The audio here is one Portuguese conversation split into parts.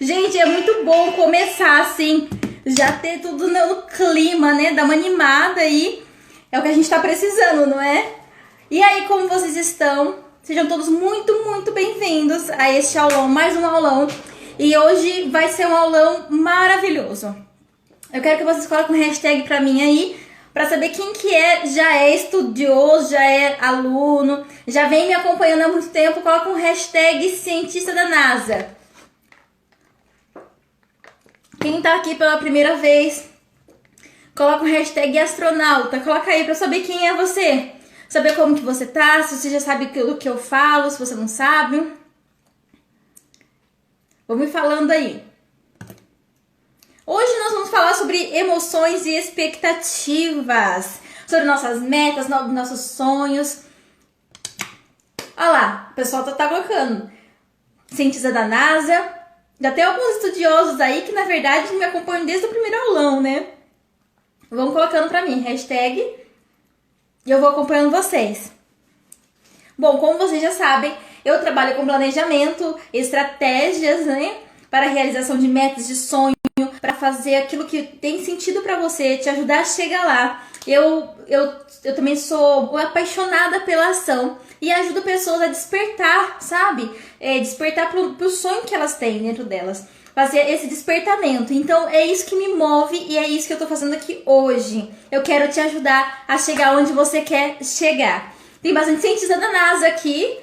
Gente, é muito bom começar assim, já ter tudo no clima, né? Dar uma animada aí. É o que a gente tá precisando, não é? E aí, como vocês estão? Sejam todos muito bem-vindos a este aulão, mais um aulão. E hoje vai ser um aulão maravilhoso. Eu quero que vocês coloquem um hashtag pra mim aí, pra saber quem que já é estudioso, já é aluno, já vem me acompanhando há muito tempo. Coloca um hashtag cientista da NASA. Quem tá aqui pela primeira vez, coloca o hashtag astronauta. Coloca aí pra eu saber quem é você. Saber como que você tá, se você já sabe o que eu falo, se você não sabe. Vou me falando aí. Hoje nós vamos falar sobre emoções e expectativas. Sobre nossas metas, nossos sonhos. Olha lá, o pessoal tá colocando. Cientista da NASA. Já tem alguns estudiosos aí que, na verdade, me acompanham desde o primeiro aulão, né? Vão colocando pra mim, hashtag, e eu vou acompanhando vocês. Bom, como vocês já sabem, eu trabalho com planejamento, estratégias, né? Para a realização de metas, de sonho, para fazer aquilo que tem sentido pra você, te ajudar a chegar lá. Eu também sou apaixonada pela ação e ajudo pessoas a despertar, sabe? Despertar pro sonho que elas têm dentro delas. Fazer esse despertamento. Então é isso que me move e é isso que eu tô fazendo aqui hoje. Eu quero te ajudar a chegar onde você quer chegar. Tem bastante cientista da NASA aqui.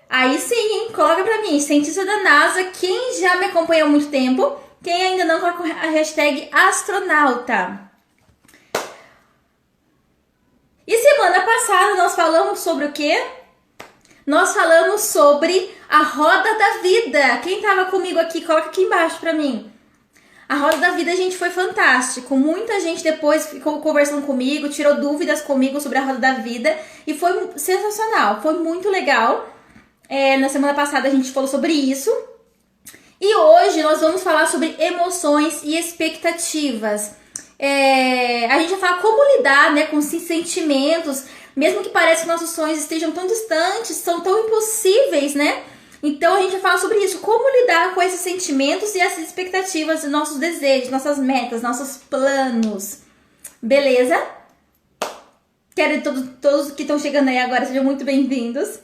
Aí sim, hein? Coloca pra mim, cientista da NASA. Quem já me acompanha há muito tempo, quem ainda não, coloca a hashtag astronauta. E semana passada nós falamos sobre o quê? Nós falamos sobre a roda da vida. Quem tava comigo aqui, coloca aqui embaixo pra mim. A roda da vida, gente, foi fantástico. Muita gente depois ficou conversando comigo, tirou dúvidas comigo sobre a roda da vida. E foi sensacional, foi muito legal. Na semana passada a gente falou sobre isso. E hoje nós vamos falar sobre emoções e expectativas. A gente vai falar como lidar, né, com esses sentimentos, mesmo que pareça que nossos sonhos estejam tão distantes, são tão impossíveis, né? Então a gente vai falar sobre isso, como lidar com esses sentimentos e essas expectativas, nossos desejos, nossas metas, nossos planos. Beleza? Quero todos que estão chegando aí agora, sejam muito bem-vindos.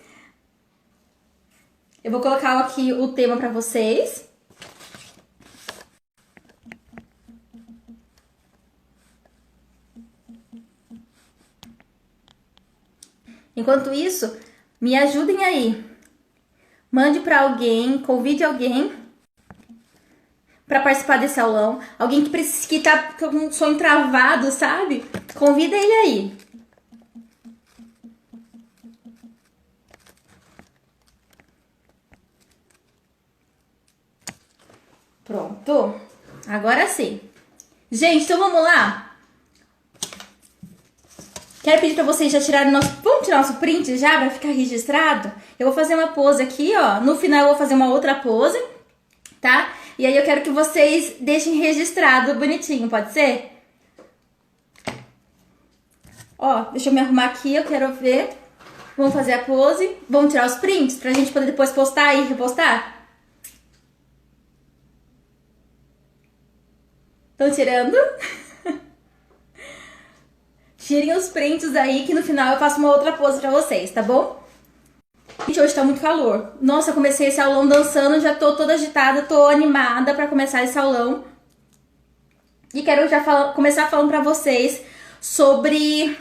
Eu vou colocar aqui o tema para vocês. Enquanto isso, me ajudem aí. Mande para alguém, convide alguém para participar desse aulão. Alguém que tá com um sonho travado, sabe? Convida ele aí. Pronto. Agora sim. Gente, então vamos lá? Quero pedir pra vocês já tirarem nosso... Vamos tirar nosso print já pra ficar registrado? Eu vou fazer uma pose aqui, ó. No final eu vou fazer uma outra pose, tá? E aí eu quero que vocês deixem registrado bonitinho, pode ser? Ó, deixa eu me arrumar aqui, eu quero ver. Vamos fazer a pose. Vamos tirar os prints pra gente poder depois postar e repostar? Estão tirando? Tirem os prints aí que no final eu faço uma outra pose pra vocês, tá bom? Gente, hoje tá muito calor. Nossa, eu comecei esse aulão dançando, já tô toda agitada, tô animada pra começar esse aulão. E quero já começar falando pra vocês sobre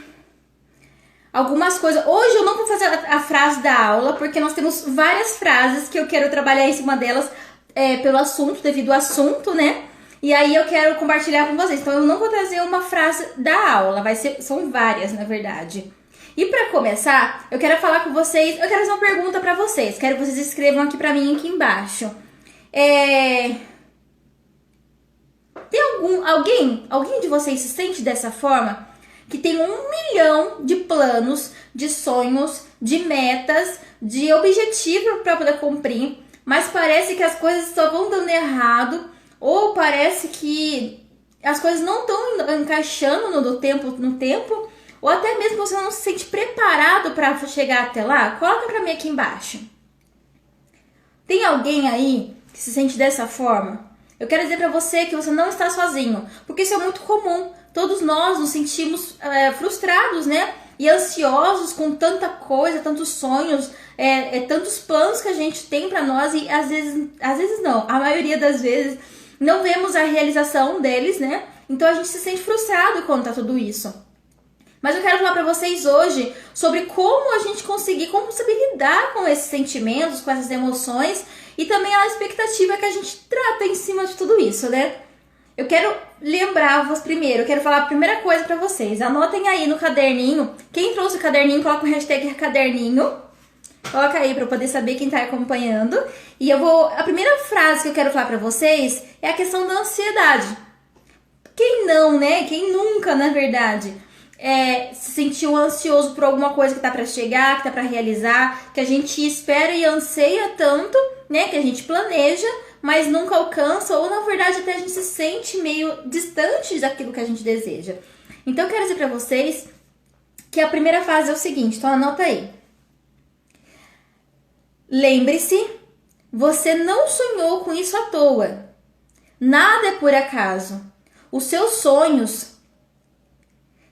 algumas coisas. Hoje eu não vou fazer a frase da aula, porque nós temos várias frases que eu quero trabalhar em cima delas pelo assunto, devido ao assunto, né? E aí eu quero compartilhar com vocês. Então eu não vou trazer uma frase da aula, são várias, na verdade. E pra começar, eu quero falar com vocês, eu quero fazer uma pergunta pra vocês. Quero que vocês escrevam aqui pra mim, aqui embaixo. Tem alguém de vocês se sente dessa forma? Que tem 1 milhão de planos, de sonhos, de metas, de objetivos pra poder cumprir, mas parece que as coisas só vão dando errado, ou parece que as coisas não estão encaixando no tempo, ou até mesmo você não se sente preparado para chegar até lá. Coloca pra mim aqui embaixo. Tem alguém aí que se sente dessa forma? Eu quero dizer pra você que você não está sozinho, porque isso é muito comum. Todos nós nos sentimos frustrados, né? E ansiosos com tanta coisa, tantos sonhos, tantos planos que a gente tem pra nós e às vezes não, a maioria das vezes não vemos a realização deles, né? Então a gente se sente frustrado quanto a tudo isso. Mas eu quero falar pra vocês hoje sobre como a gente conseguir, como saber lidar com esses sentimentos, com essas emoções e também a expectativa que a gente trata em cima de tudo isso, né? Eu quero lembrar-vos primeiro, eu quero falar a primeira coisa pra vocês. Anotem aí no caderninho. Quem trouxe o caderninho, coloca o hashtag caderninho. Coloca aí pra eu poder saber quem tá acompanhando. E a primeira frase que eu quero falar pra vocês é a questão da ansiedade. Quem não, né? Quem nunca, na verdade, se sentiu ansioso por alguma coisa que tá pra chegar, que tá pra realizar, que a gente espera e anseia tanto, né? Que a gente planeja, mas nunca alcança, ou na verdade até a gente se sente meio distante daquilo que a gente deseja. Então eu quero dizer pra vocês que a primeira fase é o seguinte, então anota aí. Lembre-se, você não sonhou com isso à toa. Nada é por acaso. Os seus sonhos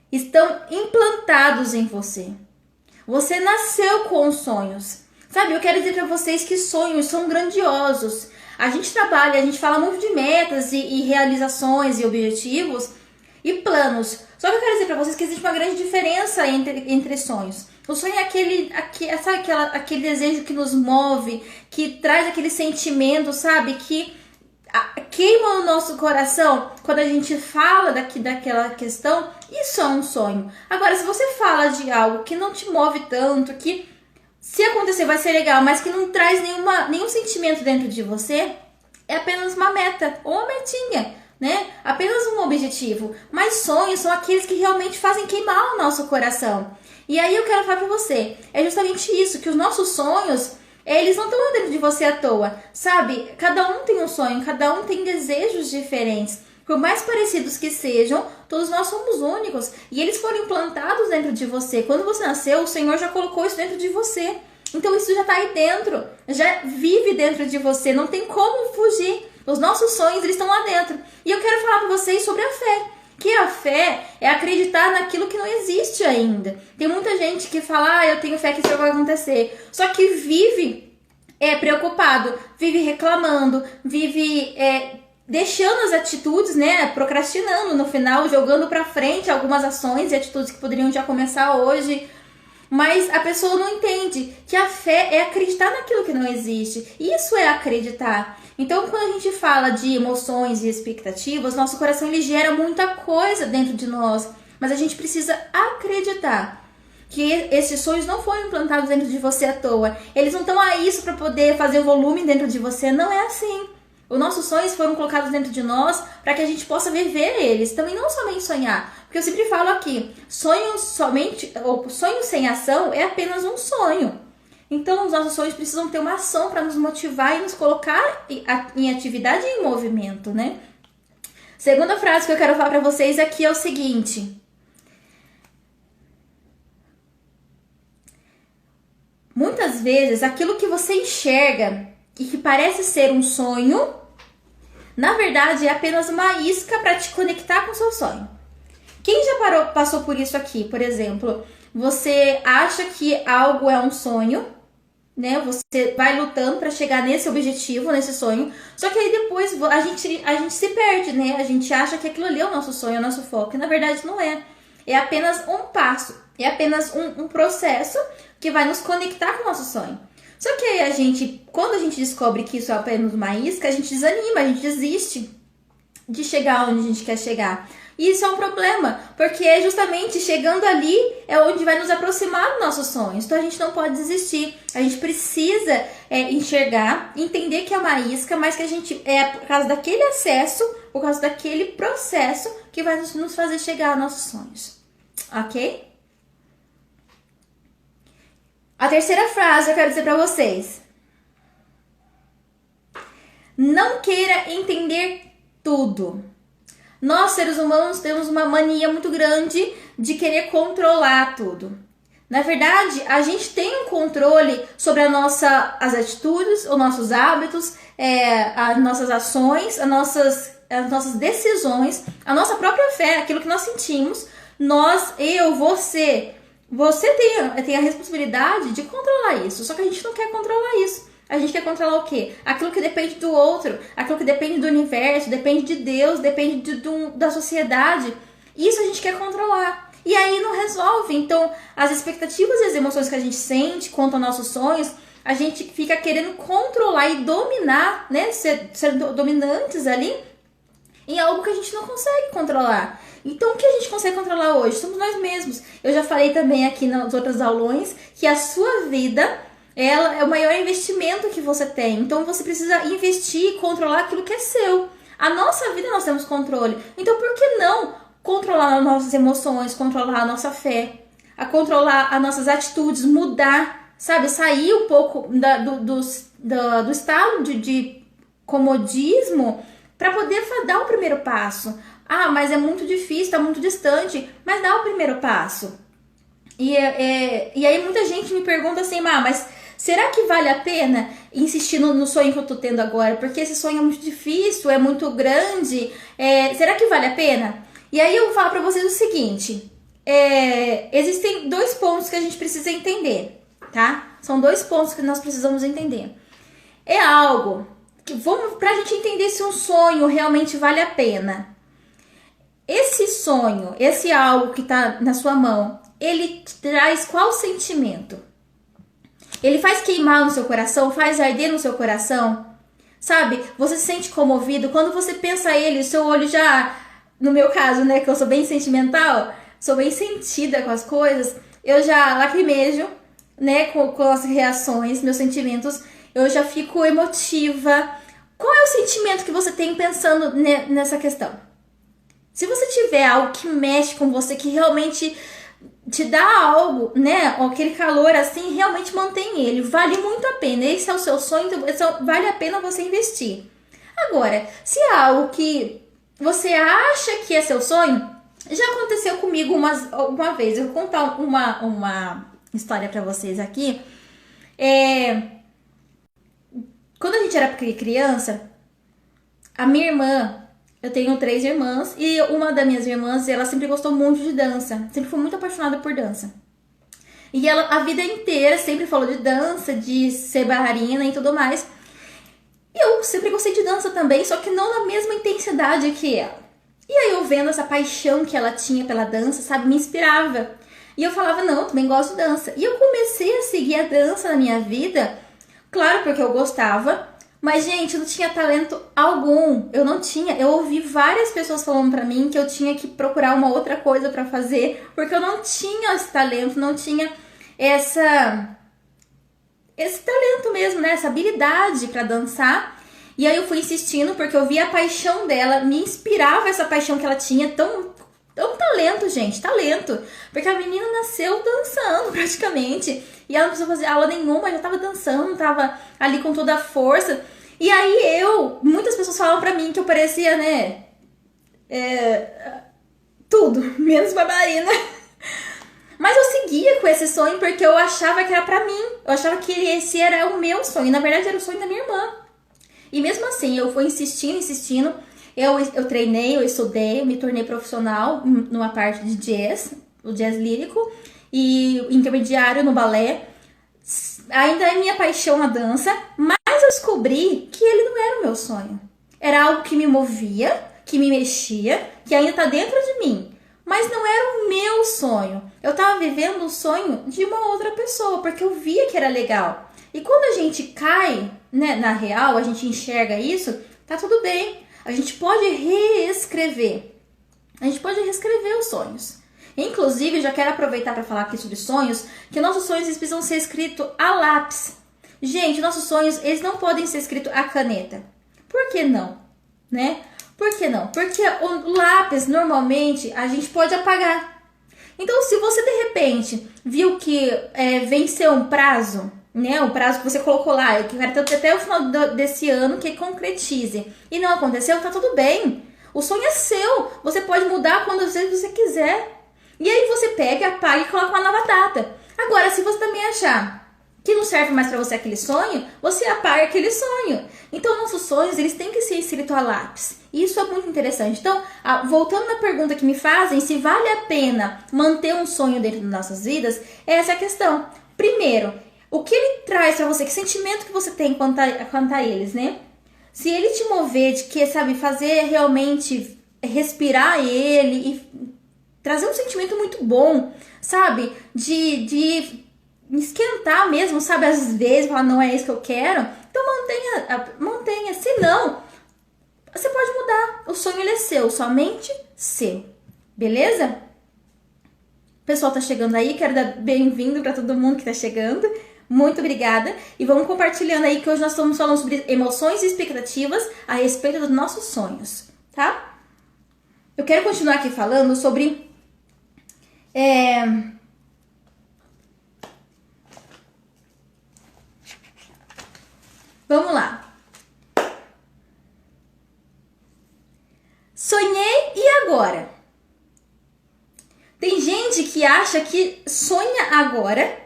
estão implantados em você. Você nasceu com os sonhos. Sabe, eu quero dizer pra vocês que sonhos são grandiosos. A gente trabalha, a gente fala muito de metas e realizações e objetivos e planos. Só que eu quero dizer pra vocês que existe uma grande diferença entre sonhos. O sonho é aquele desejo que nos move, que traz aquele sentimento, sabe? Que queima o nosso coração quando a gente fala daquela questão. Isso é um sonho. Agora, se você fala de algo que não te move tanto, que se acontecer vai ser legal, mas que não traz nenhum sentimento dentro de você, é apenas uma meta ou uma metinha, né? Apenas um objetivo. Mas sonhos são aqueles que realmente fazem queimar o nosso coração. E aí eu quero falar pra você, é justamente isso, que os nossos sonhos, eles não estão dentro de você à toa, sabe? Cada um tem um sonho, cada um tem desejos diferentes. Por mais parecidos que sejam, todos nós somos únicos. E eles foram implantados dentro de você. Quando você nasceu, o Senhor já colocou isso dentro de você. Então isso já está aí dentro, já vive dentro de você, não tem como fugir. Os nossos sonhos, eles estão lá dentro. E eu quero falar para vocês sobre a fé. Que a fé é acreditar naquilo que não existe ainda. Tem muita gente que fala, eu tenho fé que isso vai acontecer. Só que vive preocupado, vive reclamando, vive deixando as atitudes, né, procrastinando no final, jogando para frente algumas ações e atitudes que poderiam já começar hoje. Mas a pessoa não entende que a fé é acreditar naquilo que não existe. Isso é acreditar. Então, quando a gente fala de emoções e expectativas, nosso coração ele gera muita coisa dentro de nós. Mas a gente precisa acreditar que esses sonhos não foram implantados dentro de você à toa. Eles não estão aí só para poder fazer volume dentro de você. Não é assim. Os nossos sonhos foram colocados dentro de nós para que a gente possa viver eles. Também não somente sonhar. Porque eu sempre falo aqui, sonho sem ação é apenas um sonho. Então, os nossos sonhos precisam ter uma ação para nos motivar e nos colocar em atividade e em movimento, né? Segunda frase que eu quero falar para vocês aqui é o seguinte. Muitas vezes, aquilo que você enxerga e que parece ser um sonho, na verdade é apenas uma isca para te conectar com o seu sonho. Quem já passou por isso aqui? Por exemplo, você acha que algo é um sonho, né? Você vai lutando para chegar nesse objetivo, nesse sonho, só que aí depois a gente se perde, né? A gente acha que aquilo ali é o nosso sonho, é o nosso foco, e na verdade não é. É apenas um passo, é apenas um processo que vai nos conectar com o nosso sonho. Só que aí quando a gente descobre que isso é apenas uma isca, a gente desanima, a gente desiste de chegar onde a gente quer chegar. E isso é um problema, porque justamente chegando ali é onde vai nos aproximar dos nossos sonhos. Então a gente não pode desistir, a gente precisa enxergar, entender que é uma isca, mas que a gente por causa daquele acesso, por causa daquele processo que vai nos fazer chegar aos nossos sonhos, ok? A terceira frase eu quero dizer para vocês. Não queira entender tudo. Nós, seres humanos, temos uma mania muito grande de querer controlar tudo. Na verdade, a gente tem um controle sobre as atitudes, os nossos hábitos, as nossas ações, as nossas decisões, a nossa própria fé, aquilo que nós sentimos, você tem a responsabilidade de controlar isso, só que a gente não quer controlar isso. A gente quer controlar o quê? Aquilo que depende do outro, aquilo que depende do universo, depende de Deus, depende da sociedade. Isso a gente quer controlar. E aí não resolve. Então, as expectativas e as emoções que a gente sente quanto aos nossos sonhos, a gente fica querendo controlar e dominar, né? Ser dominantes ali em algo que a gente não consegue controlar. Então, o que a gente consegue controlar hoje? Somos nós mesmos. Eu já falei também aqui nas outras aulões que a sua vida, ela é o maior investimento que você tem. Então, você precisa investir e controlar aquilo que é seu. A nossa vida nós temos controle. Então, por que não controlar as nossas emoções, controlar a nossa fé, controlar as nossas atitudes, mudar, sabe? Sair um pouco do estado de comodismo para poder dar o primeiro passo. Ah, mas é muito difícil, está muito distante, mas dá o primeiro passo. E aí muita gente me pergunta assim, mas será que vale a pena insistir no sonho que eu tô tendo agora? Porque esse sonho é muito difícil, é muito grande, será que vale a pena? E aí eu vou falar pra vocês o seguinte, existem 2 pontos que a gente precisa entender, tá? São 2 pontos que nós precisamos entender. É algo que, pra gente entender se um sonho realmente vale a pena. Esse sonho, esse algo que tá na sua mão, ele traz qual sentimento? Ele faz queimar no seu coração, faz arder no seu coração, sabe? Você se sente comovido, quando você pensa ele, o seu olho já, no meu caso, né, que eu sou bem sentimental, sou bem sentida com as coisas, eu já lacrimejo, né, com as reações, meus sentimentos, eu já fico emotiva. Qual é o sentimento que você tem pensando nessa questão? Se você tiver algo que mexe com você, que realmente te dá algo, né? Aquele calor assim, realmente mantém ele. Vale muito a pena. Esse é o seu sonho, então vale a pena você investir. Agora, se é algo que você acha que é seu sonho, já aconteceu comigo uma vez. Eu vou contar uma história pra vocês aqui. Quando a gente era criança, a minha irmã... Eu tenho 3 irmãs e uma das minhas irmãs, ela sempre gostou muito de dança. Sempre foi muito apaixonada por dança. E ela, a vida inteira, sempre falou de dança, de ser bailarina e tudo mais. E eu sempre gostei de dança também, só que não na mesma intensidade que ela. E aí eu vendo essa paixão que ela tinha pela dança, sabe, me inspirava. E eu falava, não, eu também gosto de dança. E eu comecei a seguir a dança na minha vida, claro, porque eu gostava. Mas, gente, eu não tinha talento algum. Eu não tinha. Eu ouvi várias pessoas falando pra mim que eu tinha que procurar uma outra coisa pra fazer, porque eu não tinha esse talento, não tinha esse talento mesmo, né? Essa habilidade pra dançar. E aí eu fui insistindo porque eu vi a paixão dela, me inspirava essa paixão que ela tinha, tão talento, gente, talento. Porque a menina nasceu dançando praticamente. E ela não precisou fazer aula nenhuma, já tava dançando, tava ali com toda a força. E aí muitas pessoas falavam pra mim que eu parecia, né, tudo, menos bailarina. Mas eu seguia com esse sonho porque eu achava que era pra mim. Eu achava que esse era o meu sonho. Na verdade, era o sonho da minha irmã. E mesmo assim, eu fui insistindo. Eu treinei, eu estudei, eu me tornei profissional numa parte de jazz, o jazz lírico, e intermediário no balé. Ainda é minha paixão a dança, mas eu descobri que ele não era o meu sonho. Era algo que me movia, que me mexia, que ainda tá dentro de mim. Mas não era o meu sonho. Eu tava vivendo o sonho de uma outra pessoa, porque eu via que era legal. E quando a gente cai, né, na real, a gente enxerga isso, tá tudo bem. A gente pode reescrever. A gente pode reescrever os sonhos. Inclusive, já quero aproveitar para falar aqui sobre sonhos, que nossos sonhos eles precisam ser escritos a lápis. Gente, nossos sonhos, eles não podem ser escritos a caneta. Por que não? Né? Por que não? Porque o lápis, normalmente, a gente pode apagar. Então, se você, de repente, viu que venceu um prazo, né, o prazo que você colocou lá, eu quero até o final desse ano que concretize, e não aconteceu, tá tudo bem. O sonho é seu, você pode mudar quando você quiser. E aí você pega, apaga e coloca uma nova data. Agora, se você também achar que não serve mais para você aquele sonho, você apaga aquele sonho. Então, nossos sonhos, eles têm que ser escritos a lápis. E isso é muito interessante. Então, voltando na pergunta que me fazem, se vale a pena manter um sonho dentro das nossas vidas, é essa a questão. Primeiro, o que ele traz para você, que sentimento que você tem quanto a eles, né? Se ele te mover de que, sabe, fazer realmente respirar ele e trazer um sentimento muito bom, sabe? De esquentar mesmo, sabe? Às vezes, falar, não é isso que eu quero. Então mantenha. Se não, você pode mudar. O sonho, ele é seu, somente seu. Beleza? O pessoal tá chegando aí, quero dar bem-vindo para todo mundo que tá chegando. Muito obrigada. E vamos compartilhando aí que hoje nós estamos falando sobre emoções e expectativas a respeito dos nossos sonhos, tá? Eu quero continuar aqui falando sobre... Vamos lá. Sonhei e agora? Tem gente que acha que sonha agora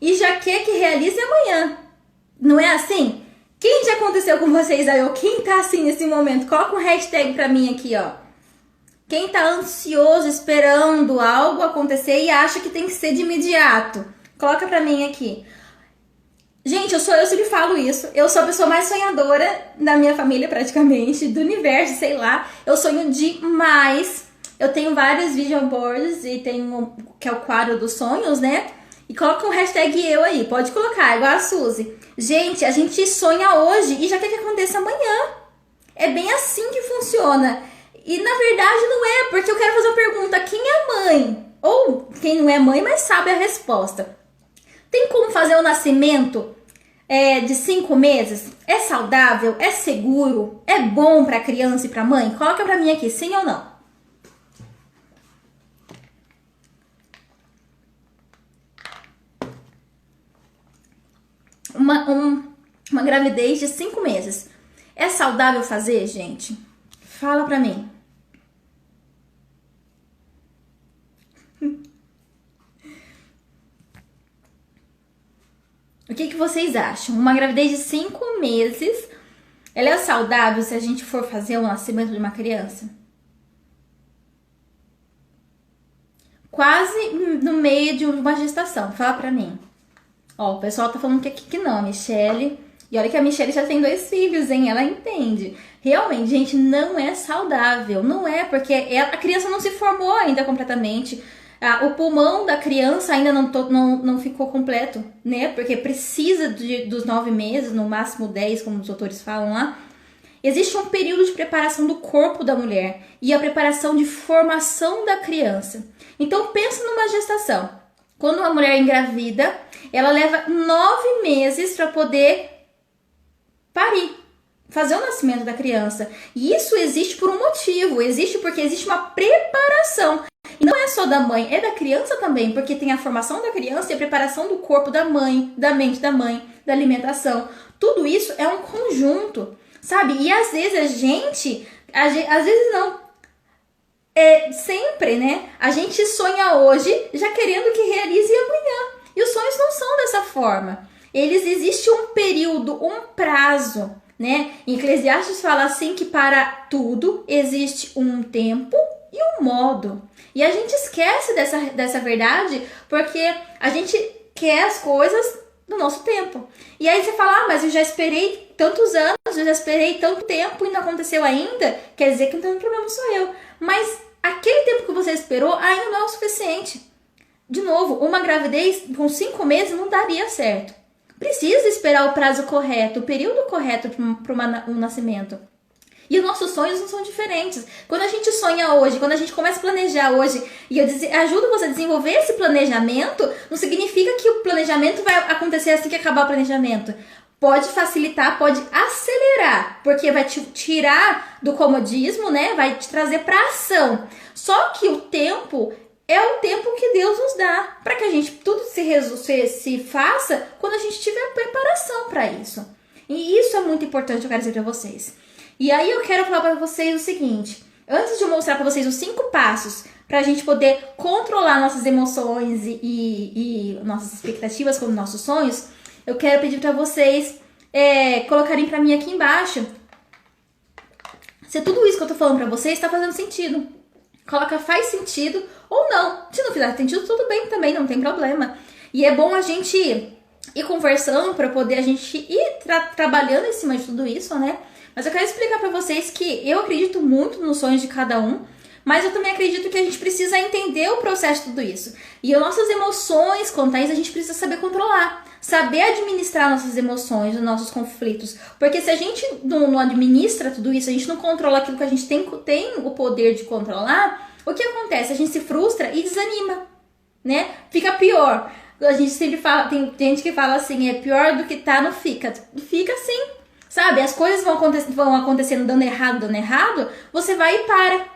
e já quer que realize amanhã. Não é assim? Quem já aconteceu com vocês aí? Ou quem tá assim nesse momento? Coloca um hashtag pra mim aqui, ó. Quem tá ansioso, esperando algo acontecer e acha que tem que ser de imediato. Coloca pra mim aqui. Gente, eu sempre falo isso. Eu sou a pessoa mais sonhadora da minha família, praticamente, do universo, sei lá. Eu sonho demais. Eu tenho vários vision boards e tenho que é o quadro dos sonhos, né? E coloca um hashtag eu aí, pode colocar, igual a Suzy. Gente, a gente sonha hoje e já quer que aconteça amanhã. É bem assim que funciona. E na verdade não é, porque eu quero fazer uma pergunta: quem é mãe? Ou quem não é mãe, mas sabe a resposta. Tem como fazer o nascimento de 5 meses? É saudável? É seguro? É bom para criança e para mãe? Coloca para mim aqui, sim ou não? Uma gravidez de 5 meses. É saudável fazer, gente? Fala pra mim. O que vocês acham? Uma gravidez de 5 meses, ela é saudável se a gente for fazer o nascimento de uma criança? Quase no meio de uma gestação. Fala pra mim. Ó, o pessoal tá falando que não, a Michelle. E olha que a Michelle já tem 2 filhos, hein? Ela entende. Realmente, gente, não é saudável. Não é, porque a criança não se formou ainda completamente. O pulmão da criança ainda não ficou completo, né? Porque precisa dos 9 meses, no máximo 10, como os autores falam lá. Existe um período de preparação do corpo da mulher e a preparação de formação da criança. Então, pensa numa gestação. Quando uma mulher engravida, ela leva 9 meses para poder parir, fazer o nascimento da criança. E isso existe por um motivo, existe porque existe uma preparação. E não é só da mãe, é da criança também, porque tem a formação da criança e a preparação do corpo da mãe, da mente da mãe, da alimentação. Tudo isso é um conjunto, sabe? E às vezes às vezes não, sempre, né? A gente sonha hoje já querendo que realize amanhã. E os sonhos não são dessa forma. Existe um período, um prazo, né? Em Eclesiastes fala assim que para tudo existe um tempo e um modo. E a gente esquece dessa verdade porque a gente quer as coisas no nosso tempo. E aí você fala, mas eu já esperei tantos anos, eu já esperei tanto tempo e não aconteceu ainda, quer dizer que então o problema sou eu. Mas aquele tempo que você esperou ainda não é o suficiente. De novo, uma gravidez com 5 meses não daria certo. Precisa esperar o prazo correto, o período correto para um nascimento. E os nossos sonhos não são diferentes. Quando a gente sonha hoje, quando a gente começa a planejar hoje, e eu ajudo você a desenvolver esse planejamento, não significa que o planejamento vai acontecer assim que acabar o planejamento. Pode facilitar, pode acelerar, porque vai te tirar do comodismo, né? Vai te trazer para ação. Só que o tempo é o tempo que Deus nos dá para que a gente tudo se faça quando a gente tiver preparação para isso. E isso é muito importante, eu quero dizer para vocês. E aí eu quero falar para vocês o seguinte: antes de eu mostrar para vocês os 5 passos para a gente poder controlar nossas emoções e nossas expectativas como nossos sonhos, eu quero pedir para vocês colocarem para mim aqui embaixo se tudo isso que eu tô falando para vocês está fazendo sentido. Coloca faz sentido ou não. Se não fizer sentido, tudo bem também, não tem problema. E é bom a gente ir conversando para poder a gente ir trabalhando em cima de tudo isso, né? Mas eu quero explicar para vocês que eu acredito muito nos sonhos de cada um, mas eu também acredito que a gente precisa entender o processo de tudo isso. E as nossas emoções, quanto a isso, a gente precisa saber controlar. Saber administrar nossas emoções, os nossos conflitos. Porque se a gente não administra tudo isso, a gente não controla aquilo que a gente tem o poder de controlar, o que acontece? A gente se frustra e desanima, né? Fica pior. A gente sempre fala, tem gente que fala assim, é pior do que tá, não fica. Fica assim, sabe? As coisas vão acontecendo dando errado, você vai e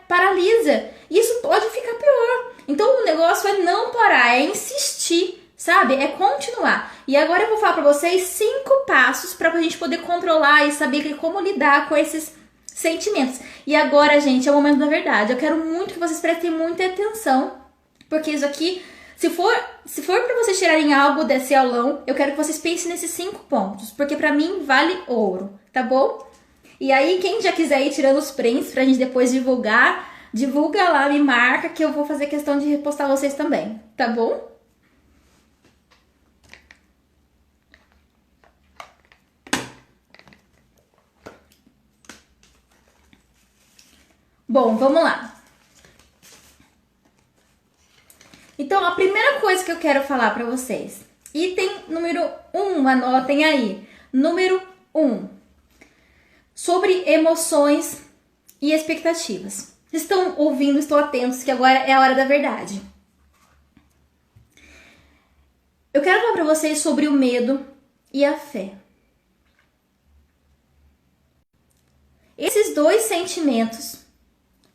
paralisa. Isso pode ficar pior. Então o negócio é não parar, é insistir. Sabe? É continuar. E agora eu vou falar pra vocês 5 passos pra gente poder controlar e saber como lidar com esses sentimentos. E agora, gente, é o momento da verdade. Eu quero muito que vocês prestem muita atenção, porque isso aqui, se for pra vocês tirarem algo desse aulão, eu quero que vocês pensem nesses 5 pontos, porque pra mim vale ouro, tá bom? E aí, quem já quiser ir tirando os prints pra gente depois divulgar, divulga lá, me marca, que eu vou fazer questão de repostar vocês também, tá bom? Bom, vamos lá. Então, a primeira coisa que eu quero falar pra vocês. Item número 1, anotem aí. Número 1. Sobre emoções e expectativas. Vocês estão ouvindo, estão atentos, que agora é a hora da verdade. Eu quero falar pra vocês sobre o medo e a fé. Esses dois sentimentos,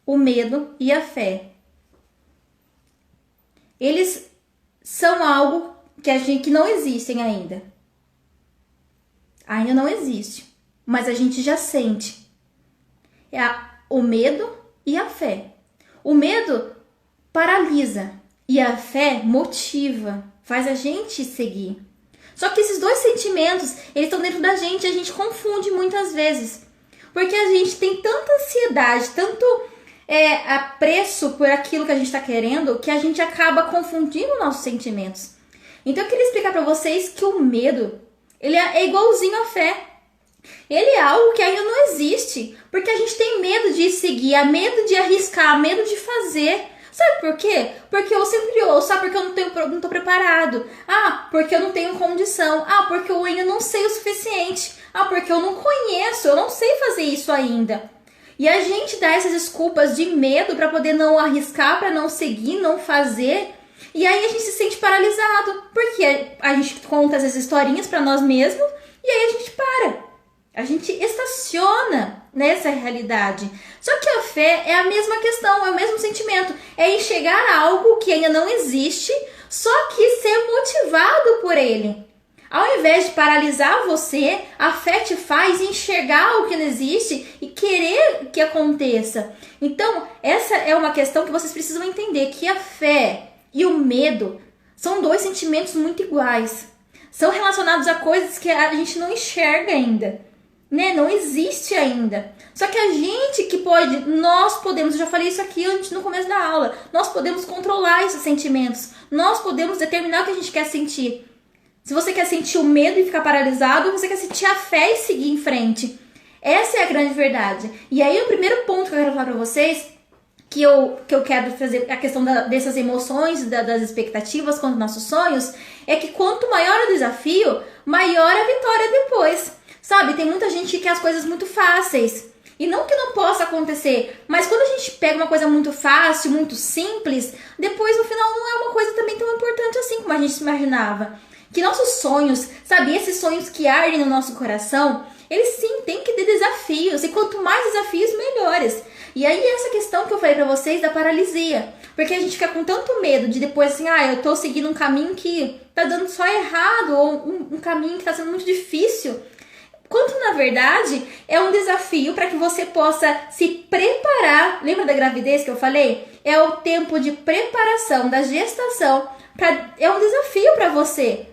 o medo e a fé, eles são algo que não existem ainda. Ainda não existe, mas a gente já sente. O medo e a fé. O medo paralisa e a fé motiva, faz a gente seguir. Só que esses dois sentimentos, eles estão dentro da gente e a gente confunde muitas vezes. Porque a gente tem tanta ansiedade, tanto apreço por aquilo que a gente está querendo, que a gente acaba confundindo nossos sentimentos. Então eu queria explicar para vocês que o medo, ele é igualzinho à fé. Ele é algo que ainda não existe, porque a gente tem medo de seguir, medo de arriscar, medo de fazer. Sabe por quê? Porque eu sempre ouço, porque eu não tô preparado. Porque eu não tenho condição. Porque eu ainda não sei o suficiente. Porque eu não conheço, eu não sei fazer isso ainda. E a gente dá essas desculpas de medo para poder não arriscar, para não seguir, não fazer. E aí a gente se sente paralisado, porque a gente conta essas historinhas para nós mesmos e aí a gente para. A gente estaciona nessa realidade. Só que a fé é a mesma questão, é o mesmo sentimento. É enxergar algo que ainda não existe, só que ser motivado por ele. Ao invés de paralisar você, a fé te faz enxergar o que não existe e querer que aconteça. Então, essa é uma questão que vocês precisam entender, que a fé e o medo são dois sentimentos muito iguais. São relacionados a coisas que a gente não enxerga ainda, né? Não existe ainda. Só que a gente que nós podemos, eu já falei isso aqui antes no começo da aula, nós podemos controlar esses sentimentos, nós podemos determinar o que a gente quer sentir. Se você quer sentir o medo e ficar paralisado, ou você quer sentir a fé e seguir em frente. Essa é a grande verdade. E aí o primeiro ponto que eu quero falar pra vocês, que eu quero trazer a questão dessas emoções, das expectativas quanto aos nossos sonhos, é que quanto maior o desafio, maior a vitória depois. Sabe, tem muita gente que quer as coisas muito fáceis. E não que não possa acontecer, mas quando a gente pega uma coisa muito fácil, muito simples, depois no final não é uma coisa também tão importante assim como a gente imaginava. Que nossos sonhos, sabe, esses sonhos que ardem no nosso coração, eles sim têm que ter desafios, e quanto mais desafios, melhores. E aí essa questão que eu falei pra vocês da paralisia, porque a gente fica com tanto medo de depois assim, eu tô seguindo um caminho que tá dando só errado, ou um caminho que tá sendo muito difícil, quanto na verdade é um desafio para que você possa se preparar. Lembra da gravidez que eu falei? É o tempo de preparação, da gestação, é um desafio para você.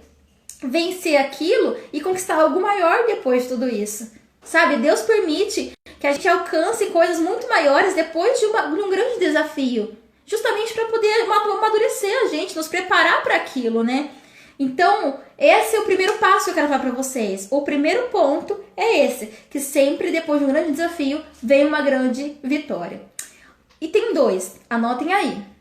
vencer aquilo e conquistar algo maior depois de tudo isso. Sabe, Deus permite que a gente alcance coisas muito maiores depois de um grande desafio. Justamente para poder amadurecer a gente, nos preparar para aquilo, né? Então, esse é o primeiro passo que eu quero falar para vocês. O primeiro ponto é esse, que sempre depois de um grande desafio vem uma grande vitória. E tem 2, anotem aí.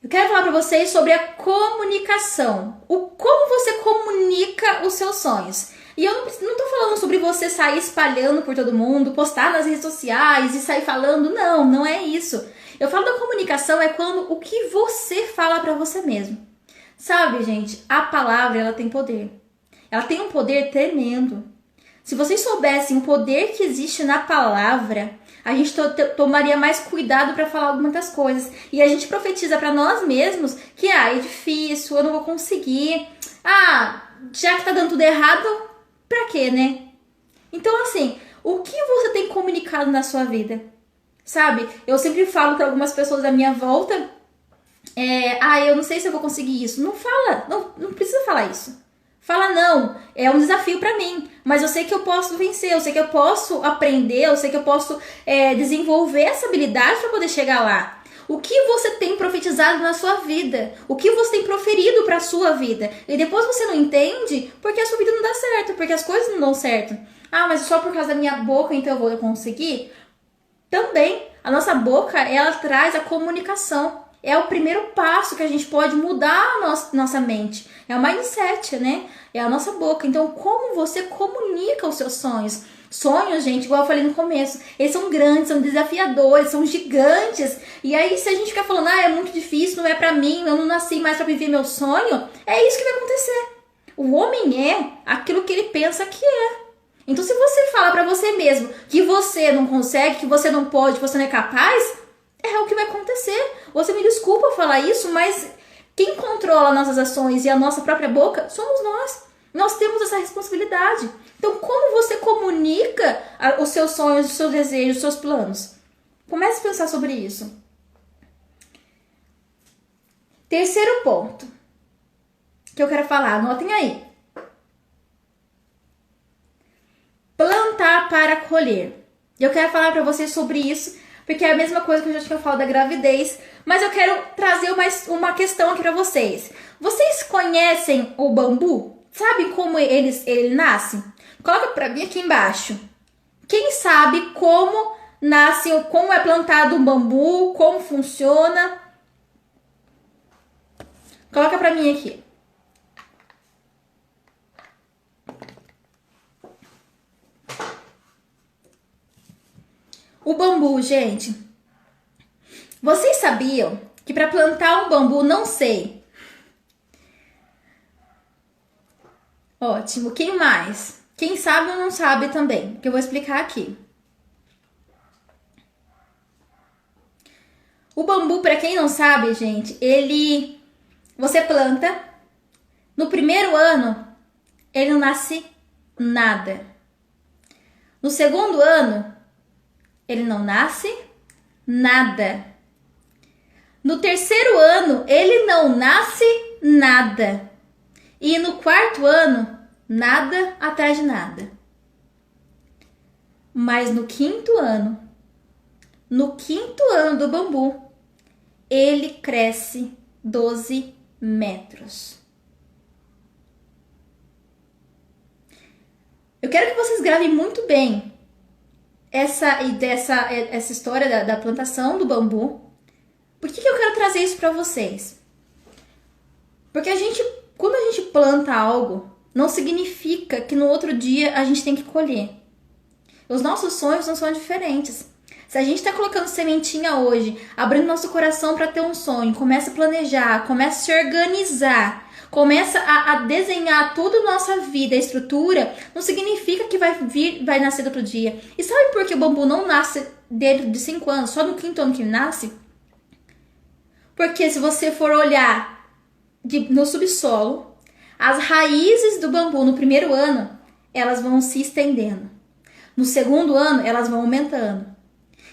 Eu quero falar para vocês sobre a comunicação. Como você comunica os seus sonhos. E eu não tô falando sobre você sair espalhando por todo mundo, postar nas redes sociais e sair falando. Não, não é isso. Eu falo da comunicação é quando o que você fala para você mesmo. Sabe, gente, a palavra, ela tem poder. Ela tem um poder tremendo. Se vocês soubessem o poder que existe na palavra, a gente tomaria mais cuidado para falar muitas coisas. E a gente profetiza para nós mesmos que é difícil, eu não vou conseguir. Já que tá dando tudo errado, pra quê, né? Então, assim, o que você tem comunicado na sua vida? Sabe? Eu sempre falo para algumas pessoas da minha volta, eu não sei se eu vou conseguir isso. Não fala, não precisa falar isso. Fala, não, é um desafio pra mim, mas eu sei que eu posso vencer, eu sei que eu posso aprender, eu sei que eu posso desenvolver essa habilidade para poder chegar lá. O que você tem profetizado na sua vida? O que você tem proferido para a sua vida? E depois você não entende porque a sua vida não dá certo, porque as coisas não dão certo. Mas só por causa da minha boca então eu vou conseguir? Também, a nossa boca, ela traz a comunicação. É o primeiro passo que a gente pode mudar a nossa mente. É o mindset, né? É a nossa boca. Então, como você comunica os seus sonhos? Sonhos, gente, igual eu falei no começo, eles são grandes, são desafiadores, são gigantes. E aí, se a gente ficar falando, é muito difícil, não é pra mim, eu não nasci mais pra viver meu sonho, é isso que vai acontecer. O homem é aquilo que ele pensa que é. Então, se você fala pra você mesmo que você não consegue, que você não pode, que você não é capaz, é o que vai acontecer. Você me desculpa falar isso, mas quem controla nossas ações e a nossa própria boca somos nós. Nós temos essa responsabilidade. Então, como você comunica os seus sonhos, os seus desejos, os seus planos? Comece a pensar sobre isso. Terceiro ponto que eu quero falar, anotem aí. Plantar para colher. Eu quero falar para vocês sobre isso, porque é a mesma coisa que eu já tinha falado da gravidez, mas eu quero trazer uma questão aqui para vocês. Vocês conhecem o bambu? Sabe como ele nasce? Coloca para mim aqui embaixo. Quem sabe como nasce, como é plantado um bambu, como funciona? Coloca para mim aqui. O bambu, gente. Vocês sabiam que para plantar um bambu, não sei. Ótimo. Quem mais? Quem sabe ou não sabe também, que eu vou explicar aqui. O bambu, para quem não sabe, gente, você planta. No primeiro ano, ele não nasce nada. No segundo ano, ele não nasce nada. No terceiro ano, ele não nasce nada. E no quarto ano, nada atrás de nada. Mas no quinto ano do bambu, ele cresce 12 metros. Eu quero que vocês gravem muito bem essa história da plantação do bambu. Por que eu quero trazer isso para vocês? Porque quando a gente planta algo, não significa que no outro dia a gente tem que colher. Os nossos sonhos não são diferentes. Se a gente está colocando sementinha hoje, abrindo nosso coração para ter um sonho, começa a planejar, começa a se organizar, começa a desenhar toda a nossa vida, a estrutura, não significa que vai nascer do outro dia. E sabe por que o bambu não nasce dentro de 5 anos, só no quinto ano que ele nasce? Porque se você for olhar no subsolo, as raízes do bambu no primeiro ano, elas vão se estendendo. No segundo ano, elas vão aumentando.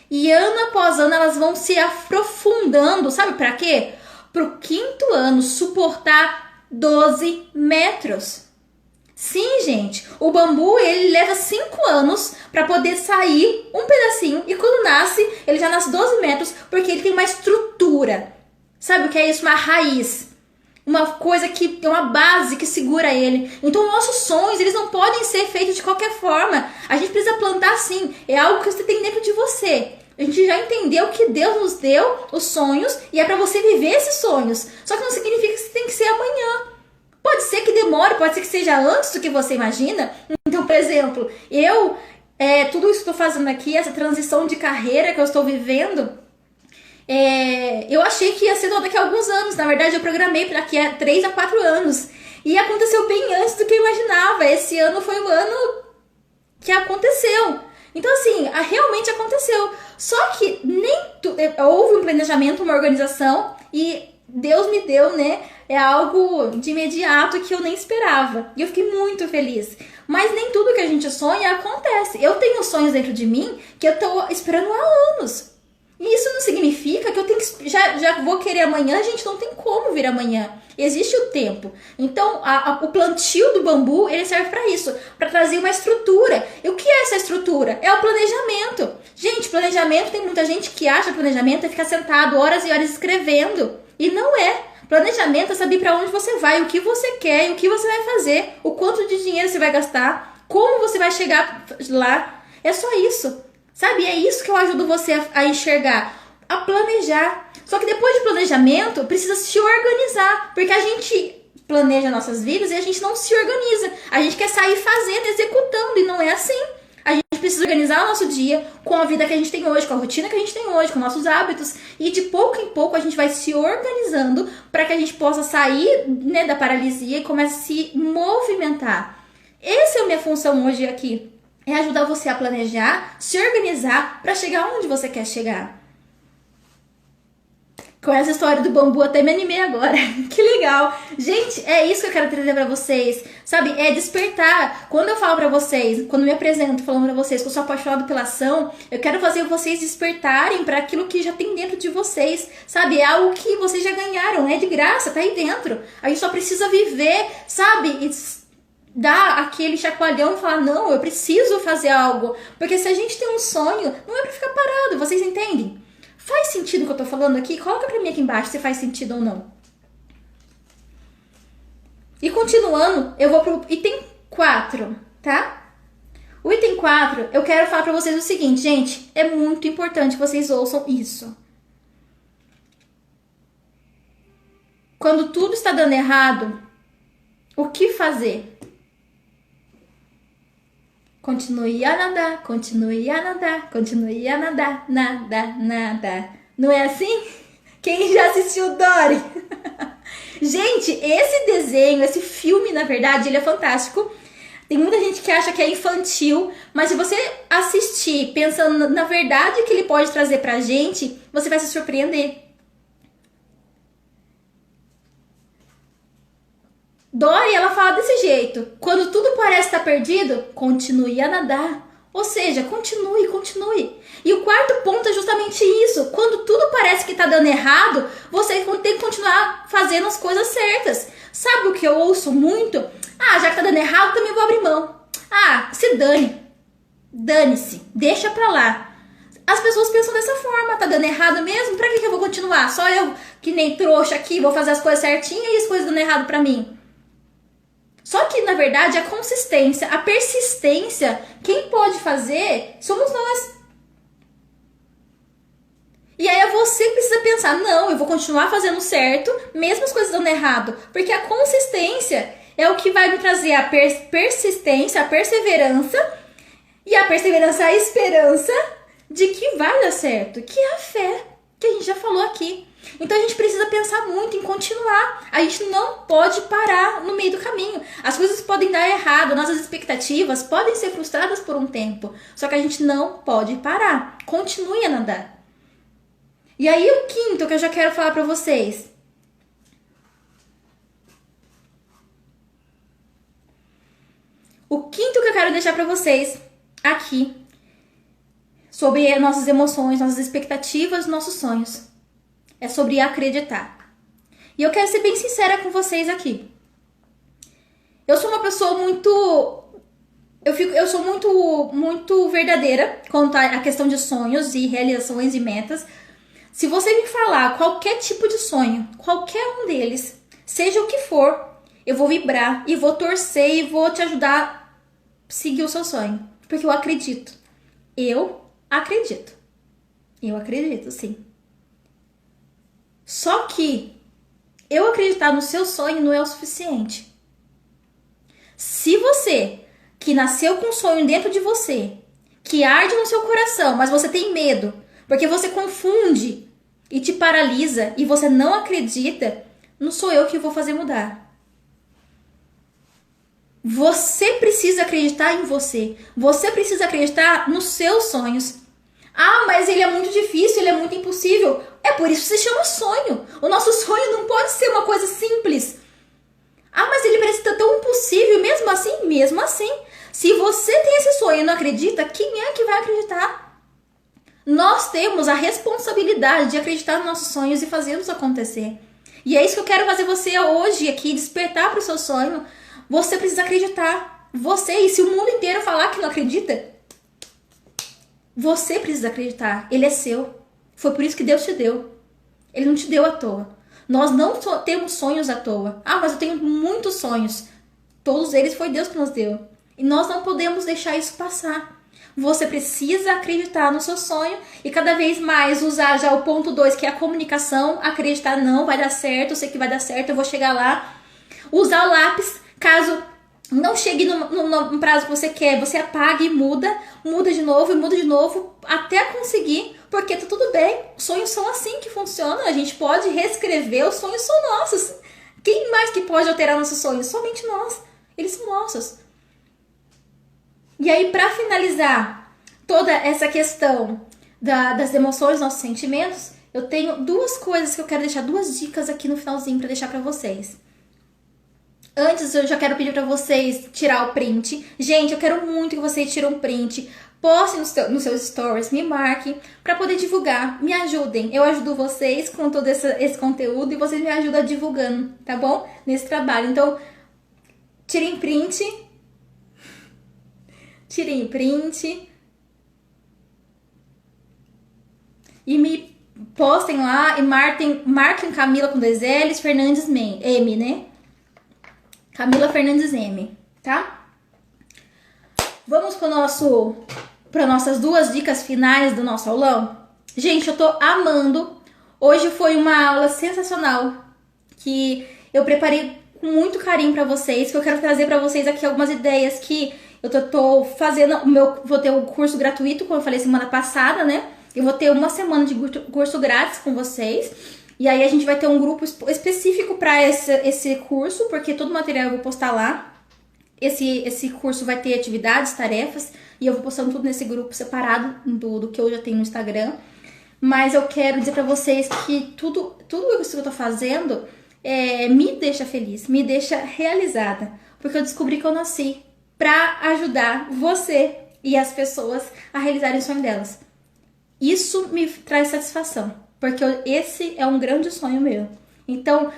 E ano após ano, elas vão se aprofundando. Sabe para quê? pro quinto ano suportar 12 metros. Sim, gente, o bambu ele leva 5 anos para poder sair um pedacinho e quando nasce, ele já nasce 12 metros porque ele tem uma estrutura. Sabe o que é isso? Uma raiz. Uma coisa que tem uma base que segura ele. Então nossos sonhos, eles não podem ser feitos de qualquer forma. A gente precisa plantar sim. É algo que você tem dentro de você. A gente já entendeu que Deus nos deu os sonhos e é para você viver esses sonhos. Só que não significa que tem que ser amanhã. Pode ser que demore, pode ser que seja antes do que você imagina. Então, por exemplo, tudo isso que eu estou fazendo aqui, essa transição de carreira que eu estou vivendo, eu achei que ia ser daqui a alguns anos. Na verdade, eu programei para daqui a 3 a 4 anos. E aconteceu bem antes do que eu imaginava. Esse ano foi o ano que aconteceu. Então, assim, realmente aconteceu. Só que houve um planejamento, uma organização, e Deus me deu, né? É algo de imediato que eu nem esperava. E eu fiquei muito feliz. Mas nem tudo que a gente sonha acontece. Eu tenho sonhos dentro de mim que eu tô esperando há anos. E isso não significa que eu tenho que já vou querer amanhã. A gente não tem como vir amanhã. Existe o tempo. Então, o plantio do bambu, ele serve para isso, para trazer uma estrutura. E o que é essa estrutura? É o planejamento. Gente, planejamento, tem muita gente que acha planejamento é ficar sentado horas e horas escrevendo. E não é. Planejamento é saber para onde você vai, o que você quer e o que você vai fazer, o quanto de dinheiro você vai gastar, como você vai chegar lá. É só isso. Sabe? É isso que eu ajudo você a enxergar, a planejar. Só que depois de planejamento, precisa se organizar. Porque a gente planeja nossas vidas e a gente não se organiza. A gente quer sair fazendo, executando, e não é assim. A gente precisa organizar o nosso dia com a vida que a gente tem hoje, com a rotina que a gente tem hoje, com nossos hábitos. E de pouco em pouco a gente vai se organizando para que a gente possa sair, né, da paralisia e comece a se movimentar. Essa é a minha função hoje aqui. É ajudar você a planejar, se organizar para chegar onde você quer chegar. Com essa história do bambu até me animei agora. Que legal. Gente, é isso que eu quero trazer pra vocês. Sabe, é despertar. Quando eu falo pra vocês, quando me apresento falando pra vocês que eu sou apaixonada pela ação, eu quero fazer vocês despertarem para aquilo que já tem dentro de vocês. Sabe, é algo que vocês já ganharam, é de graça, tá aí dentro. A gente só precisa viver, sabe, e dar aquele chacoalhão e falar, não, eu preciso fazer algo. Porque se a gente tem um sonho, não é pra ficar parado, vocês entendem? Faz sentido o que eu tô falando aqui? Coloca pra mim aqui embaixo se faz sentido ou não. E continuando, eu vou pro item 4, tá? O item 4, eu quero falar pra vocês o seguinte, gente. É muito importante que vocês ouçam isso. Quando tudo está dando errado, o que fazer? Continue a nadar, continue a nadar, continue a nadar, nada, nada. Não é assim? Quem já assistiu Dory? Gente, esse desenho, esse filme, na verdade, ele é fantástico. Tem muita gente que acha que é infantil, mas se você assistir pensando na verdade que ele pode trazer pra gente, você vai se surpreender. Dory, ela fala desse jeito. Quando tudo parece estar perdido, continue a nadar. Ou seja, continue, continue. E o quarto ponto é justamente isso. Quando tudo parece que está dando errado, você tem que continuar fazendo as coisas certas. Sabe o que eu ouço muito? Ah, já que tá dando errado, também vou abrir mão. Ah, se dane. Dane-se. Deixa pra lá. As pessoas pensam dessa forma. Tá dando errado mesmo? Pra que eu vou continuar? Só eu, que nem trouxa aqui, vou fazer as coisas certinhas e as coisas dando errado pra mim. Só que, na verdade, a consistência, a persistência, quem pode fazer somos nós. E aí é você que precisa pensar, não, eu vou continuar fazendo certo, mesmo as coisas dando errado. Porque a consistência é o que vai me trazer a persistência, a perseverança. E a perseverança, a esperança de que vai dar certo. Que é a fé, que a gente já falou aqui. Então a gente precisa pensar muito em continuar. A gente não pode parar no meio do caminho. As coisas podem dar errado, nossas expectativas podem ser frustradas por um tempo. Só que a gente não pode parar. Continue a nadar. E aí o quinto que eu já quero falar pra vocês. O quinto que eu quero deixar pra vocês aqui sobre nossas emoções, nossas expectativas, nossos sonhos. É sobre acreditar. E eu quero ser bem sincera com vocês aqui. Eu sou uma pessoa muito... Eu sou muito verdadeira quanto à questão de sonhos e realizações e metas. Se você me falar qualquer tipo de sonho, qualquer um deles, seja o que for, eu vou vibrar e vou torcer e vou te ajudar a seguir o seu sonho. Porque eu acredito. Eu acredito. Eu acredito, sim. Só que eu acreditar no seu sonho não é o suficiente. Se você, que nasceu com um sonho dentro de você, que arde no seu coração, mas você tem medo, porque você confunde e te paralisa e você não acredita, não sou eu que vou fazer mudar. Você precisa acreditar em você. Você precisa acreditar nos seus sonhos. Ah, mas ele é muito difícil, ele é muito impossível. É por isso que se chama sonho. O nosso sonho não pode ser uma coisa simples. Ah, mas ele parece tão impossível. Mesmo assim. Se você tem esse sonho e não acredita, quem é que vai acreditar? Nós temos a responsabilidade de acreditar nos nossos sonhos e fazê-los acontecer. E é isso que eu quero fazer você hoje aqui, despertar para o seu sonho. Você precisa acreditar. Você, e se o mundo inteiro falar que não acredita, você precisa acreditar. Ele é seu. Foi por isso que Deus te deu. Ele não te deu à toa. Nós não temos sonhos à toa. Ah, mas eu tenho muitos sonhos. Todos eles foi Deus que nos deu. E nós não podemos deixar isso passar. Você precisa acreditar no seu sonho e cada vez mais usar já o ponto 2, que é a comunicação. Acreditar, não, vai dar certo, eu sei que vai dar certo, eu vou chegar lá. Usar o lápis, caso não chegue no prazo que você quer, você apaga e muda de novo, até conseguir, porque tá tudo bem. Os sonhos são assim que funcionam, a gente pode reescrever, os sonhos são nossos. Quem mais que pode alterar nossos sonhos? Somente nós, eles são nossos. E aí, para finalizar toda essa questão das emoções, nossos sentimentos, eu tenho duas coisas que eu quero deixar, duas dicas aqui no finalzinho para deixar para vocês. Antes, eu já quero pedir para vocês tirar o print. Gente, eu quero muito que vocês tirem um print, postem nos seus stories, me marquem para poder divulgar, me ajudem. Eu ajudo vocês com todo esse conteúdo e vocês me ajudam divulgando, tá bom? Nesse trabalho. Então, tirem print e me postem lá e marquem Camila com 2 L's, Fernandes M, né? Camila Fernandes M, tá? Vamos para nossas duas dicas finais do nosso aulão? Gente, eu tô amando. Hoje foi uma aula sensacional que eu preparei com muito carinho para vocês, que eu quero trazer para vocês aqui algumas ideias que eu tô fazendo. Vou ter um curso gratuito, como eu falei semana passada, né? Eu vou ter uma semana de curso grátis com vocês. E aí a gente vai ter um grupo específico para esse curso, porque todo o material eu vou postar lá. Esse curso vai ter atividades, tarefas, e eu vou postando tudo nesse grupo separado do que eu já tenho no Instagram. Mas eu quero dizer para vocês que tudo isso que eu tô fazendo me deixa feliz, me deixa realizada, porque eu descobri que eu nasci para ajudar você e as pessoas a realizarem o sonho delas. Isso me traz satisfação, porque esse é um grande sonho meu. Então,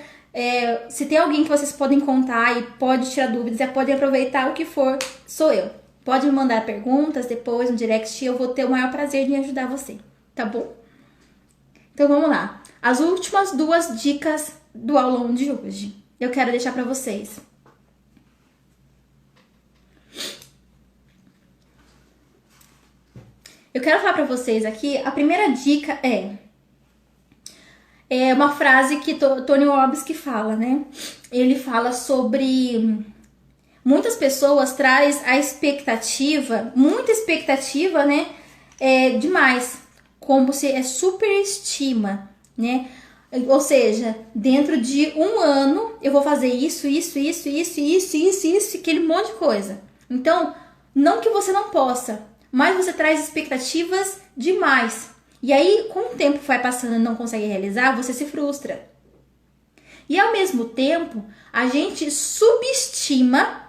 se tem alguém que vocês podem contar e pode tirar dúvidas, podem aproveitar o que for, sou eu. Pode me mandar perguntas depois no direct, eu vou ter o maior prazer de ajudar você, tá bom? Então vamos lá. As últimas 2 dicas do aulão de hoje. Eu quero deixar para vocês. Eu quero falar para vocês aqui, a primeira dica é uma frase que Tony Robbins que fala, né? Ele fala sobre muitas pessoas traz a expectativa, muita expectativa, né? Demais, como se superestima, né? Ou seja, dentro de 1 ano eu vou fazer isso, aquele monte de coisa. Então, não que você não possa, mas você traz expectativas demais. E aí, com o tempo vai passando e não consegue realizar, você se frustra. E ao mesmo tempo, a gente subestima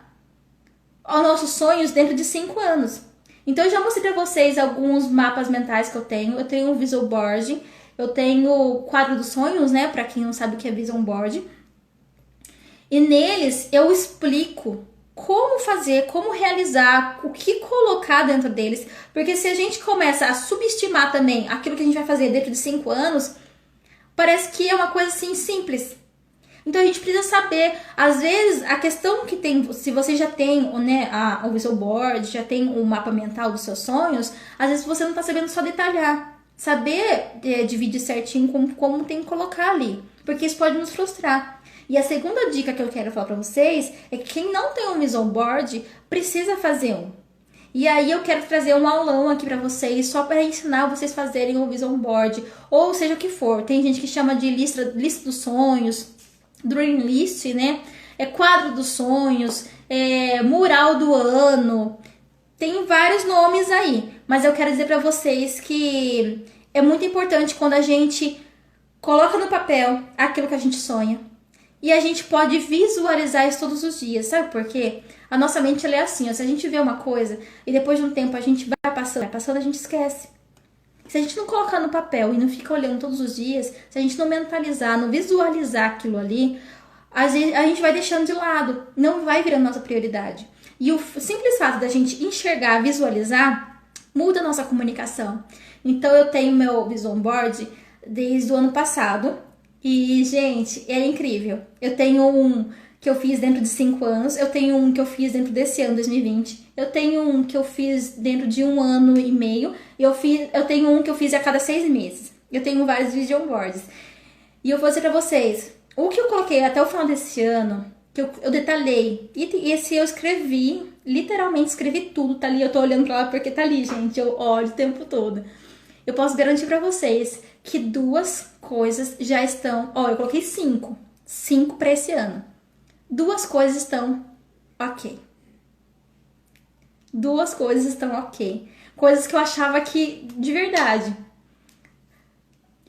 os nossos sonhos dentro de 5 anos. Então, eu já mostrei para vocês alguns mapas mentais que eu tenho. Eu tenho um visual board, eu tenho o quadro dos sonhos, né? Pra quem não sabe o que é Vision Board. E neles eu explico como fazer, como realizar, o que colocar dentro deles. Porque se a gente começa a subestimar também aquilo que a gente vai fazer dentro de 5 anos, parece que é uma coisa assim simples. Então a gente precisa saber, às vezes, a questão que tem, se você já tem, né, o Vision Board, já tem o mapa mental dos seus sonhos, às vezes você não tá sabendo só detalhar. Saber dividir certinho como tem que colocar ali. Porque isso pode nos frustrar. E a segunda dica que eu quero falar pra vocês é que quem não tem um Vision Board precisa fazer um. E aí eu quero trazer um aulão aqui pra vocês, só para ensinar vocês fazerem o Vision Board, ou seja o que for. Tem gente que chama de lista dos sonhos, Dream List, né? É quadro dos sonhos, mural do ano. Tem vários nomes aí, mas eu quero dizer pra vocês que é muito importante quando a gente coloca no papel aquilo que a gente sonha. E a gente pode visualizar isso todos os dias, sabe por quê? A nossa mente ela é assim, ó, se a gente vê uma coisa e depois de um tempo a gente vai passando, a gente esquece. Se a gente não colocar no papel e não fica olhando todos os dias, se a gente não mentalizar, não visualizar aquilo ali, a gente vai deixando de lado, não vai virando nossa prioridade. E o simples fato da gente enxergar, visualizar, muda a nossa comunicação. Então eu tenho meu Vision Board desde o ano passado. E, gente, é incrível. Eu tenho um que eu fiz dentro de 5 anos. Eu tenho um que eu fiz dentro desse ano, 2020. Eu tenho um que eu fiz dentro de 1 ano e meio. E eu tenho um que eu fiz a cada 6 meses. Eu tenho vários Vision Boards. E eu vou dizer pra vocês, o que eu coloquei até o final desse ano, que eu detalhei. E esse eu escrevi, literalmente escrevi tudo, tá ali. Eu tô olhando pra lá porque tá ali, gente. Eu olho o tempo todo. Eu posso garantir pra vocês que 2 coisas já estão... eu coloquei 5. 5 pra esse ano. 2 coisas estão ok. 2 coisas estão ok. Coisas que eu achava que, de verdade,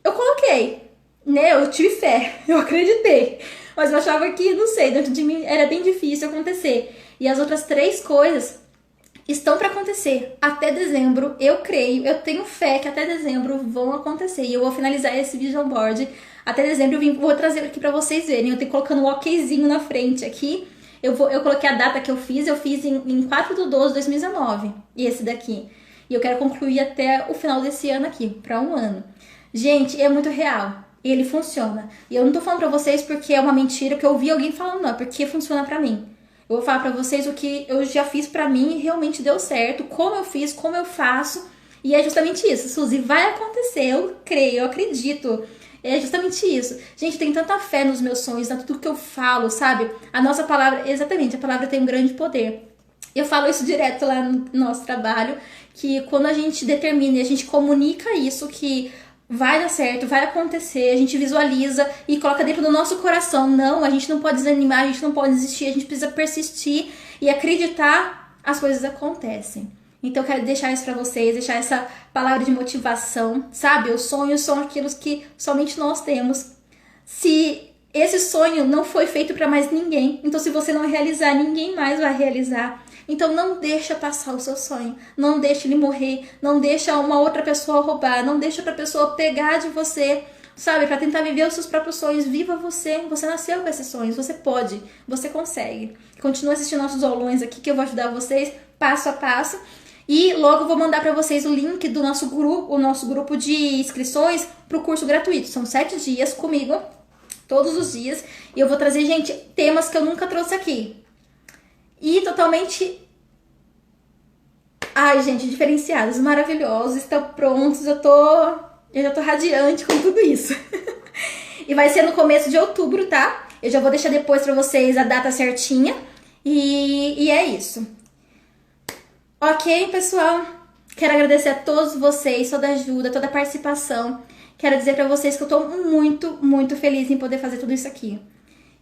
eu coloquei, né? Eu tive fé, eu acreditei. Mas eu achava que, não sei, dentro de mim era bem difícil acontecer. E as outras 3 coisas estão para acontecer. Até dezembro, eu creio, eu tenho fé que até dezembro vão acontecer. E eu vou finalizar esse Vision Board. Até dezembro eu vou trazer aqui para vocês verem. Eu tenho colocando um okzinho na frente aqui. Eu coloquei a data que eu fiz em 4/12/2019. E esse daqui. E eu quero concluir até o final desse ano aqui, para 1 ano. Gente, é muito real. E ele funciona. E eu não tô falando pra vocês porque é uma mentira, que eu ouvi alguém falando, não, é porque funciona pra mim. Eu vou falar pra vocês o que eu já fiz pra mim e realmente deu certo, como eu fiz, como eu faço. E é justamente isso, Suzy, vai acontecer, eu creio, eu acredito. É justamente isso. Gente, tem tanta fé nos meus sonhos, na tudo que eu falo, sabe? A nossa palavra, exatamente, a palavra tem um grande poder. Eu falo isso direto lá no nosso trabalho, que quando a gente determina e a gente comunica isso, que vai dar certo, vai acontecer, a gente visualiza e coloca dentro do nosso coração. Não, a gente não pode desanimar, a gente não pode desistir, a gente precisa persistir e acreditar, as coisas acontecem. Então eu quero deixar isso pra vocês, deixar essa palavra de motivação, sabe? Os sonhos são aquilo que somente nós temos. Se esse sonho não foi feito pra mais ninguém, então se você não realizar, ninguém mais vai realizar. Então não deixa passar o seu sonho, não deixa ele morrer, não deixa uma outra pessoa roubar, não deixa outra pessoa pegar de você, sabe? Pra tentar viver os seus próprios sonhos. Viva você, você nasceu com esses sonhos, você pode, você consegue. Continua assistindo nossos aulões aqui que eu vou ajudar vocês passo a passo. E logo eu vou mandar pra vocês o link do nosso grupo de inscrições pro curso gratuito. São 7 dias comigo, todos os dias. E eu vou trazer, gente, temas que eu nunca trouxe aqui. E totalmente... Ai, gente, diferenciados, maravilhosos, estão prontos. Eu já tô radiante com tudo isso. E vai ser no começo de outubro, tá? Eu já vou deixar depois pra vocês a data certinha. E é isso. Ok, pessoal? Quero agradecer a todos vocês, toda a ajuda, toda a participação. Quero dizer pra vocês que eu tô muito, muito feliz em poder fazer tudo isso aqui.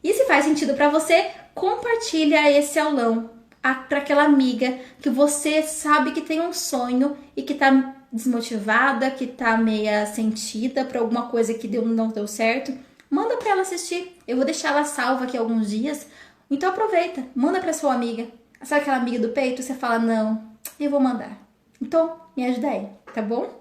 E se faz sentido pra você, compartilha esse aulão para aquela amiga que você sabe que tem um sonho e que tá desmotivada, que tá meia sentida por alguma coisa que não deu certo. Manda pra ela assistir. Eu vou deixar ela salva aqui alguns dias. Então aproveita, manda pra sua amiga. Sabe aquela amiga do peito? Você fala, não, eu vou mandar. Então, me ajuda aí, tá bom?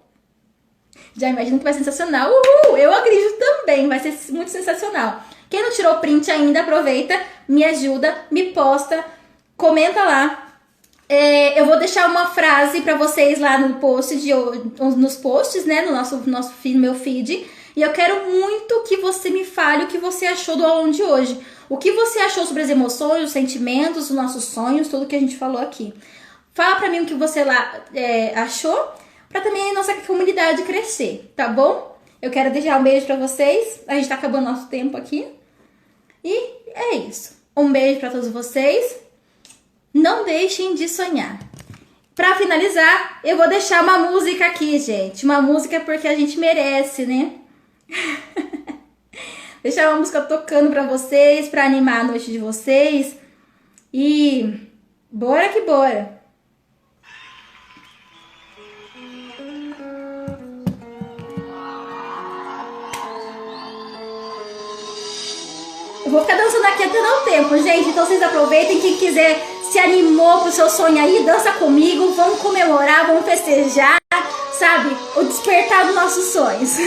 Já imagino que vai ser sensacional. Uhul! Eu acredito também, vai ser muito sensacional. Quem não tirou print ainda, aproveita, me ajuda, me posta, comenta lá. Eu vou deixar uma frase pra vocês lá no post nos posts, né, no nosso feed, meu feed. E eu quero muito que você me fale o que você achou do aulão de hoje. O que você achou sobre as emoções, os sentimentos, os nossos sonhos, tudo que a gente falou aqui. Fala pra mim o que você lá achou, pra também a nossa comunidade crescer, tá bom? Eu quero deixar um beijo pra vocês. A gente tá acabando nosso tempo aqui. E é isso. Um beijo pra todos vocês. Não deixem de sonhar. Pra finalizar, eu vou deixar uma música aqui, gente. Uma música porque a gente merece, né? Deixar uma música tocando pra vocês, pra animar a noite de vocês. E bora que bora. Eu vou ficar dançando aqui até dar o tempo, gente. Então vocês aproveitem. Quem quiser se animou pro seu sonho aí, dança comigo. Vamos comemorar, vamos festejar, sabe? O despertar dos nossos sonhos.